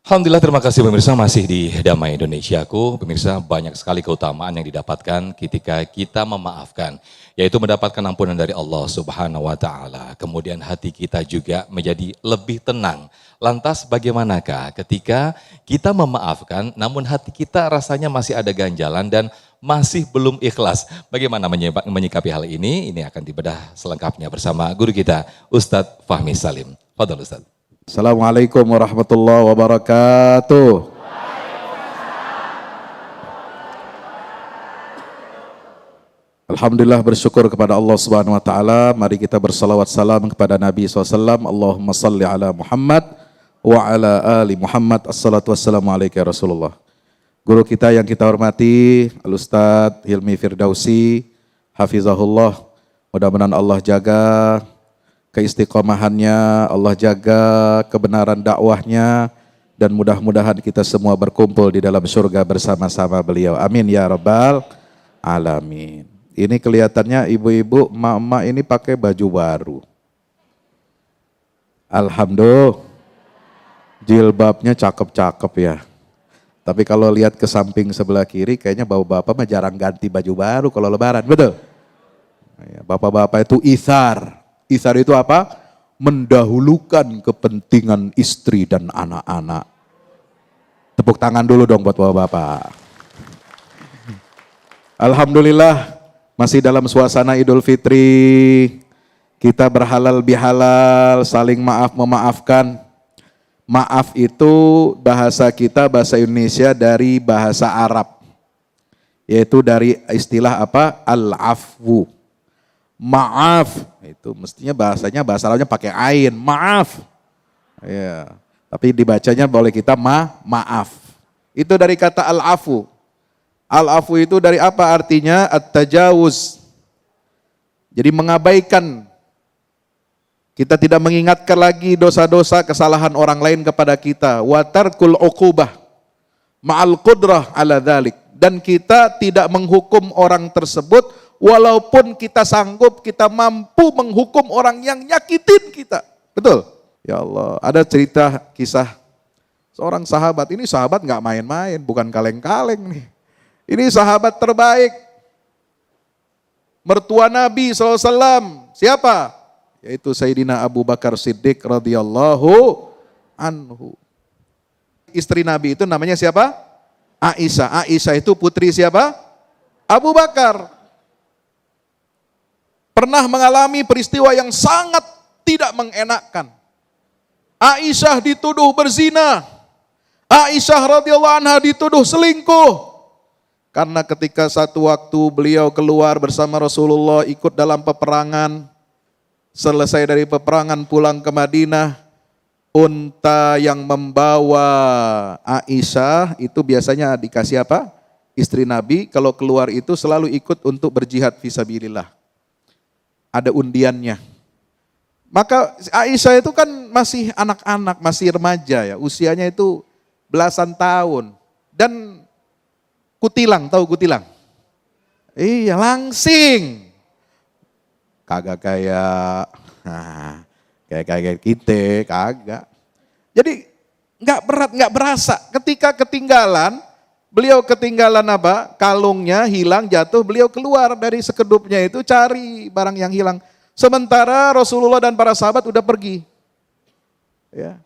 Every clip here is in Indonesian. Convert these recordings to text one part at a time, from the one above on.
Alhamdulillah, terima kasih pemirsa, masih di Damai Indonesiaku. Pemirsa, banyak sekali keutamaan yang didapatkan ketika kita memaafkan, yaitu mendapatkan ampunan dari Allah Subhanahu wa Ta'ala. Kemudian hati kita juga menjadi lebih tenang. Lantas bagaimanakah ketika kita memaafkan namun hati kita rasanya masih ada ganjalan dan masih belum ikhlas? Bagaimana menyikapi hal ini? Ini akan dibedah selengkapnya bersama guru kita, Ustadz Fahmi Salim. Fadhal Ustadz. Assalamualaikum warahmatullahi wabarakatuh. Alhamdulillah, bersyukur kepada Allah Subhanahu wa taala. Mari kita bersalawat salam kepada Nabi SAW. Allahumma salli ala Muhammad wa ala ali Muhammad. Assalatu wassalamu alaika ya Rasulullah. Guru kita yang kita hormati, Al-Ustadz Hilmi Firdausi, hafizahullah. Mudah-mudahan Allah jaga keistiqomahannya, Allah jaga kebenaran dakwahnya, dan mudah-mudahan kita semua berkumpul di dalam surga bersama-sama beliau. Amin ya rabbal alamin. Ini kelihatannya ibu-ibu, emak-emak ini pakai baju baru. Alhamdulillah, jilbabnya cakep-cakep ya. Tapi kalau lihat ke samping sebelah kiri, kayaknya bapak-bapak mah jarang ganti baju baru kalau lebaran, betul? Bapak-bapak itu ithar. Ithar itu apa? Mendahulukan kepentingan istri dan anak-anak. Tepuk tangan dulu dong buat bapak-bapak. Alhamdulillah, masih dalam suasana Idul Fitri. Kita berhalal bihalal, saling maaf memaafkan. Maaf itu bahasa kita, bahasa Indonesia dari bahasa Arab. Yaitu dari istilah apa? Al-afwu. Maaf, itu mestinya bahasa Arabnya pakai ain, maaf. Ya, tapi dibacanya boleh kita maaf. Itu dari kata al-afu. Al-afu itu dari apa artinya? At-tajawuz. Jadi mengabaikan. Kita tidak mengingatkan lagi dosa-dosa kesalahan orang lain kepada kita. Wa tarkul uqubah ma'al qudrah ala dzalik. Dan kita tidak menghukum orang tersebut walaupun kita sanggup, kita mampu menghukum orang yang nyakitin kita. Betul? Ya Allah, ada cerita kisah seorang sahabat. Ini sahabat gak main-main, bukan kaleng-kaleng nih. Ini sahabat terbaik. Mertua Nabi SAW. Siapa? Yaitu Sayyidina Abu Bakar Siddiq radhiyallahu anhu. Istri Nabi itu namanya siapa? Aisyah. Aisyah itu putri siapa? Abu Bakar. Pernah mengalami peristiwa yang sangat tidak mengenakkan. Aisyah dituduh berzina. Aisyah radhiyallahu anha dituduh selingkuh. Karena ketika satu waktu beliau keluar bersama Rasulullah ikut dalam peperangan. Selesai dari peperangan pulang ke Madinah. Unta yang membawa Aisyah itu biasanya dikasih apa? Istri Nabi kalau keluar itu selalu ikut untuk berjihad fisabilillah. Ada undiannya. Maka Aisyah itu kan masih anak-anak, masih remaja ya, usianya itu belasan tahun. Dan kutilang, tahu kutilang? Iya, langsing. Kagak kayak kita, kagak. Jadi nggak berat, nggak berasa. Ketika ketinggalan, beliau ketinggalan apa? Kalungnya hilang, jatuh, beliau keluar dari sekedupnya itu cari barang yang hilang. Sementara Rasulullah dan para sahabat udah pergi. Ya.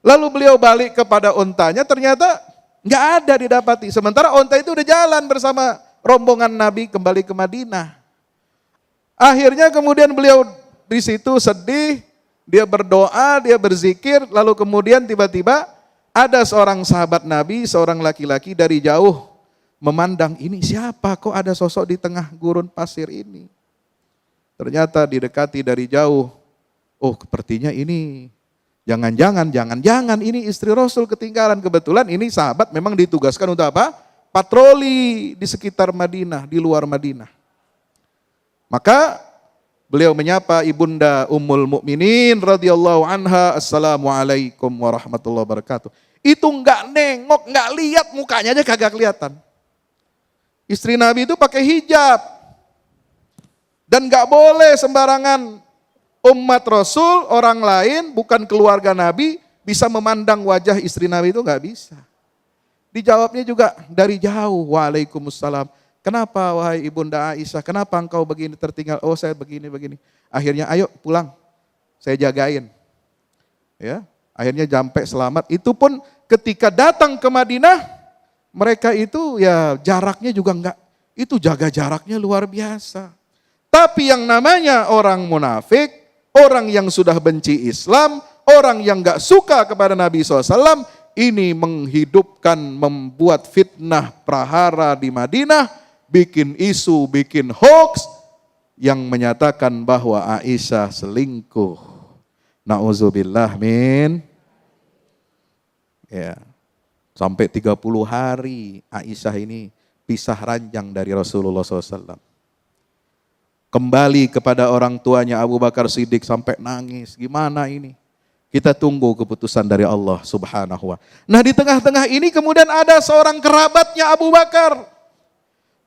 Lalu beliau balik kepada untanya, ternyata nggak ada didapati. Sementara unta itu udah jalan bersama rombongan Nabi kembali ke Madinah. Akhirnya kemudian beliau di situ sedih, dia berdoa, dia berzikir, lalu kemudian tiba-tiba ada seorang sahabat Nabi, seorang laki-laki dari jauh memandang, ini siapa kok ada sosok di tengah gurun pasir ini. Ternyata didekati dari jauh, oh sepertinya ini jangan-jangan ini istri Rasul ketinggalan. Kebetulan ini sahabat memang ditugaskan untuk apa? Patroli di sekitar Madinah, di luar Madinah. Maka beliau menyapa ibunda Ummul Mukminin radhiyallahu anha, assalamualaikum warahmatullahi wabarakatuh. Itu enggak nengok, enggak lihat mukanya aja kagak kelihatan. Istri Nabi itu pakai hijab. Dan enggak boleh sembarangan umat Rasul, orang lain, bukan keluarga Nabi, bisa memandang wajah istri Nabi itu nggak bisa. Dijawabnya juga dari jauh, Waalaikumsalam. Kenapa wahai ibunda Aisyah, kenapa engkau begini tertinggal? Oh saya begini. Akhirnya ayo pulang, saya jagain. Ya, akhirnya sampai selamat. Itu pun ketika datang ke Madinah, mereka itu ya jaraknya juga enggak, itu jaga jaraknya luar biasa. Tapi yang namanya orang munafik, orang yang sudah benci Islam, orang yang enggak suka kepada Nabi SAW, ini menghidupkan, membuat fitnah prahara di Madinah, bikin isu, bikin hoax, yang menyatakan bahwa Aisyah selingkuh. Na'udzubillah min. Ya. Sampai 30 hari Aisyah ini pisah ranjang dari Rasulullah SAW. Kembali kepada orang tuanya Abu Bakar Siddiq sampai nangis. Gimana ini? Kita tunggu keputusan dari Allah Subhanahu wa. Nah di tengah-tengah ini kemudian ada seorang kerabatnya Abu Bakar.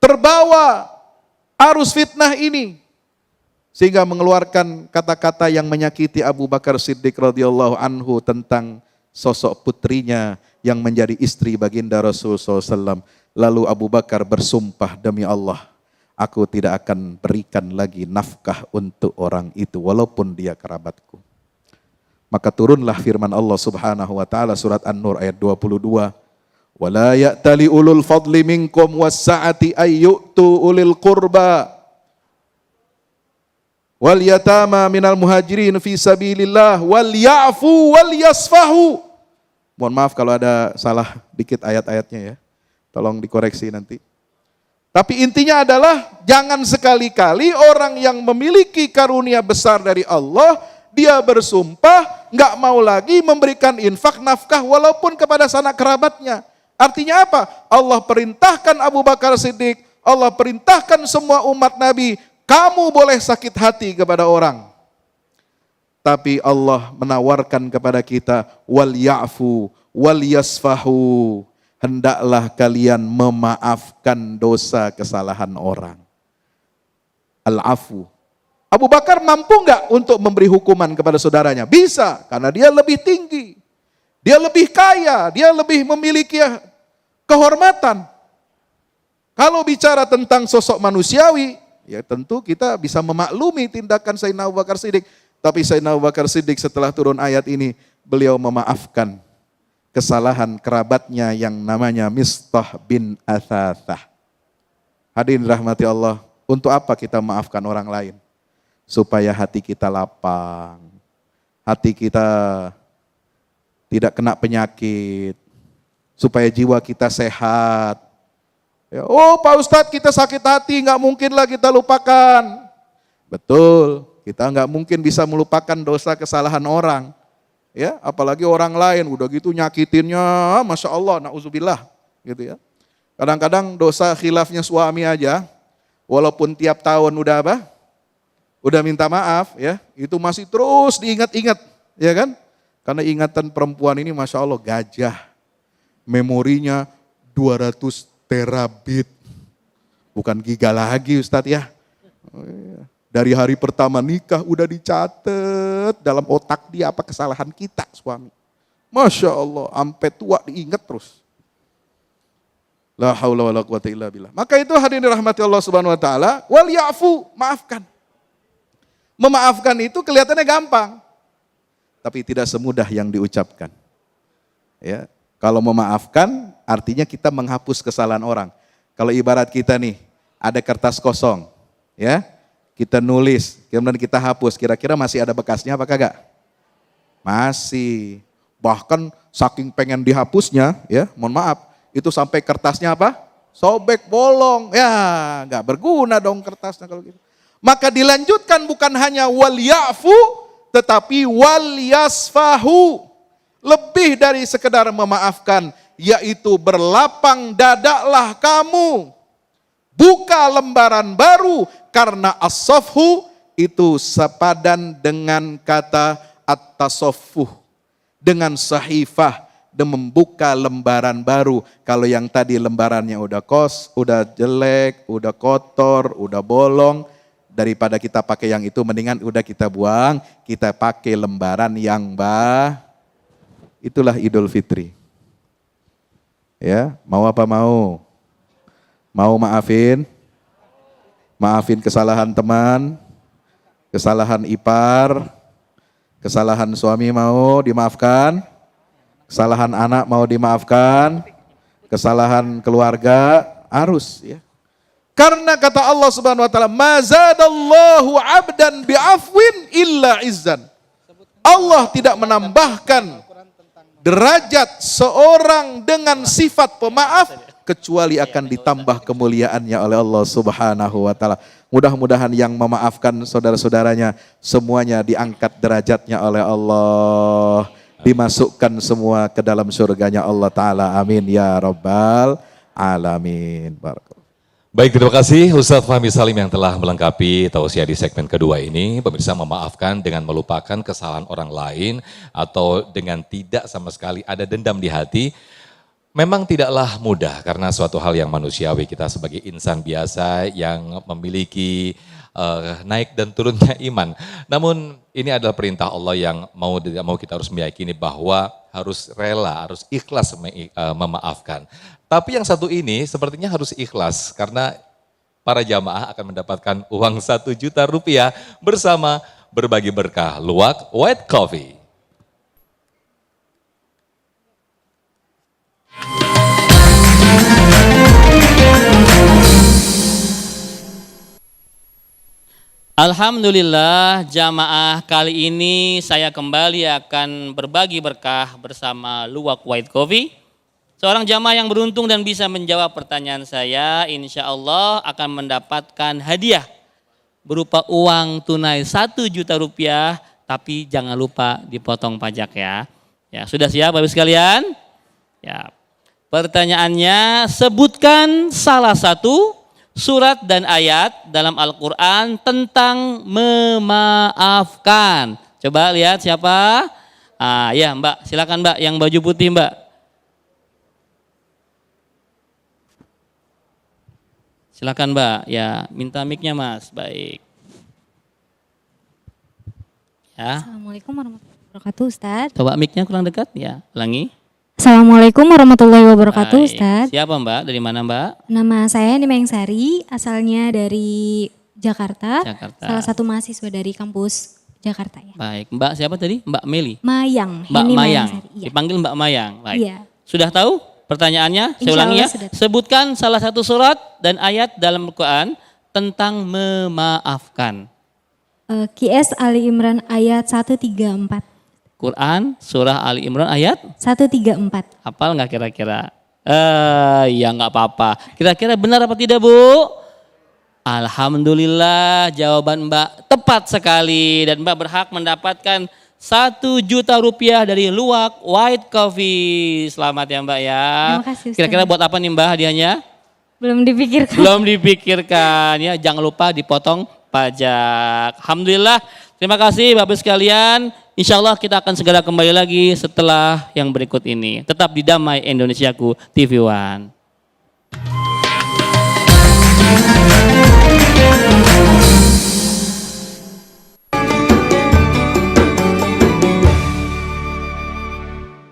Terbawa arus fitnah ini. Sehingga mengeluarkan kata-kata yang menyakiti Abu Bakar Siddiq radhiyallahu anhu tentang sosok putrinya yang menjadi istri baginda Rasulullah SAW. Lalu Abu Bakar bersumpah, demi Allah, aku tidak akan berikan lagi nafkah untuk orang itu walaupun dia kerabatku. Maka turunlah firman Allah Subhanahu wa taala surat An-Nur ayat 22. Wala ya'tali ulul fadli minkum was-sa'ati ayyu'tu ulil qurba wal yatama minal muhajirin fi sabilillah wal ya'fu wal yasfahu. Mohon maaf kalau ada salah dikit ayat-ayatnya ya. Tolong dikoreksi nanti. Tapi intinya adalah jangan sekali-kali orang yang memiliki karunia besar dari Allah, dia bersumpah nggak mau lagi memberikan infak nafkah walaupun kepada sanak kerabatnya. Artinya apa? Allah perintahkan Abu Bakar Siddiq, Allah perintahkan semua umat Nabi, kamu boleh sakit hati kepada orang. Tapi Allah menawarkan kepada kita, wal ya'fu wal yasfahu. Hendaklah kalian memaafkan dosa kesalahan orang. Al-afu. Abu Bakar mampu enggak untuk memberi hukuman kepada saudaranya? Bisa, karena dia lebih tinggi. Dia lebih kaya, dia lebih memiliki kehormatan. Kalau bicara tentang sosok manusiawi, ya tentu kita bisa memaklumi tindakan Sayyidina Abu Bakar Siddiq. Tapi Sayyidina Abu Bakar Siddiq setelah turun ayat ini, beliau memaafkan kesalahan kerabatnya yang namanya Mistah bin Athathah. Hadirin rahmati Allah, untuk apa kita maafkan orang lain? Supaya hati kita lapang, hati kita tidak kena penyakit, supaya jiwa kita sehat. Ya, oh Pak Ustadz kita sakit hati, nggak mungkin lah kita lupakan. Betul, kita nggak mungkin bisa melupakan dosa kesalahan orang. Ya, apalagi orang lain, udah gitu nyakitinnya, Masya Allah, na'udzubillah. Gitu ya. Kadang-kadang dosa khilafnya suami aja, walaupun tiap tahun udah apa? Udah minta maaf ya, itu masih terus diingat-ingat, ya kan? Karena ingatan perempuan ini Masya Allah gajah, memorinya 200 terabit, bukan giga lagi Ustadz ya. Dari hari pertama nikah udah dicatat dalam otak dia apa kesalahan kita suami. Masya Allah, sampai tua diingat terus. La haula wala quwata illa billah. Maka itu hadirin rahmati Allah Subhanahu wa taala, wal ya'fu, maafkan. Memaafkan itu kelihatannya gampang, tapi tidak semudah yang diucapkan. Ya, kalau memaafkan artinya kita menghapus kesalahan orang. Kalau ibarat kita nih, ada kertas kosong, ya, kita nulis, kemudian kita hapus, kira-kira masih ada bekasnya apa kagak? Masih. Bahkan saking pengen dihapusnya, ya, mohon maaf, itu sampai kertasnya apa? Sobek, bolong, ya, nggak berguna dong kertasnya kalau gitu. Maka dilanjutkan bukan hanya wal ya'fu, tetapi wal yasfahu. Lebih dari sekedar memaafkan, yaitu berlapang dadaklah kamu. Buka lembaran baru, karena as-safhu itu sepadan dengan kata at-tasaffuh. Dengan sahifah, dan membuka lembaran baru. Kalau yang tadi lembarannya udah udah jelek, udah kotor, udah bolong, daripada kita pakai yang itu, mendingan udah kita buang, kita pakai lembaran yang Itulah Idul Fitri. Ya, mau apa mau? Mau maafin? Maafin kesalahan teman, kesalahan ipar, kesalahan suami mau dimaafkan, kesalahan anak mau dimaafkan, kesalahan keluarga harus ya. Karena kata Allah Subhanahu wa taala, "Mazadallahu 'abdan bi'afwin illa izzan." Allah tidak menambahkan derajat seorang dengan sifat pemaaf kecuali akan ditambah kemuliaannya oleh Allah Subhanahu wa taala. Mudah-mudahan yang memaafkan saudara-saudaranya semuanya diangkat derajatnya oleh Allah, dimasukkan semua ke dalam surganya Allah taala. Amin ya rabbal alamin. Barakallahu. Baik, terima kasih Ustadz Fahmi Salim yang telah melengkapi tausiah di segmen kedua ini. Pemirsa, memaafkan dengan melupakan kesalahan orang lain atau dengan tidak sama sekali ada dendam di hati, memang tidaklah mudah karena suatu hal yang manusiawi. Kita sebagai insan biasa yang memiliki naik dan turunnya iman. Namun ini adalah perintah Allah yang mau tidak mau kita harus meyakini bahwa harus rela, harus ikhlas memaafkan. Tapi yang satu ini sepertinya harus ikhlas karena para jamaah akan mendapatkan uang 1 juta rupiah bersama berbagi berkah Luwak White Coffee. Alhamdulillah, jamaah kali ini saya kembali akan berbagi berkah bersama Luwak White Coffee. Seorang jamaah yang beruntung dan bisa menjawab pertanyaan saya, insya Allah akan mendapatkan hadiah berupa uang tunai 1 juta rupiah, tapi jangan lupa dipotong pajak ya. Ya, sudah siap Bapak sekalian? Ya. Pertanyaannya, sebutkan salah satu surat dan ayat dalam Al-Quran tentang memaafkan. Coba lihat siapa? Ya Mbak, silakan Mbak yang baju putih Mbak. Silakan Mbak, ya minta mic-nya Mas, baik. Ya. Assalamualaikum warahmatullahi wabarakatuh Ustaz. Coba mic-nya kurang dekat, ya ulangi. Assalamualaikum warahmatullahi wabarakatuh Ustaz. Siapa Mbak, dari mana Mbak? Nama saya Nimeng Sari, asalnya dari Jakarta. Salah satu mahasiswa dari kampus Jakarta ya. Baik, Mbak siapa tadi? Mbak Meli? Mayang. Mbak Heni Mayang, Sari, iya. Dipanggil Mbak Mayang. Baik. Iya. Sudah tahu pertanyaannya? Saya Insya ulangi ya. Allah sudah. Sebutkan salah satu surat dan ayat dalam Al-Quran tentang memaafkan. QS Ali Imran ayat 134. Quran surah Ali Imran ayat 134. hafal nggak kira-kira? Ya nggak apa-apa. Kira-kira benar apa tidak Bu? Alhamdulillah jawaban Mbak tepat sekali dan Mbak berhak mendapatkan 1 juta rupiah dari Luwak White Coffee. Selamat ya Mbak ya. Terima kasih Ustaz. Kira-kira buat apa nih Mbak hadiahnya? Belum dipikirkan. Belum dipikirkan ya. Jangan lupa dipotong pajak. Alhamdulillah. Terima kasih Bapak sekalian. Insya Allah kita akan segera kembali lagi setelah yang berikut ini. Tetap di Damai Indonesiaku TV One.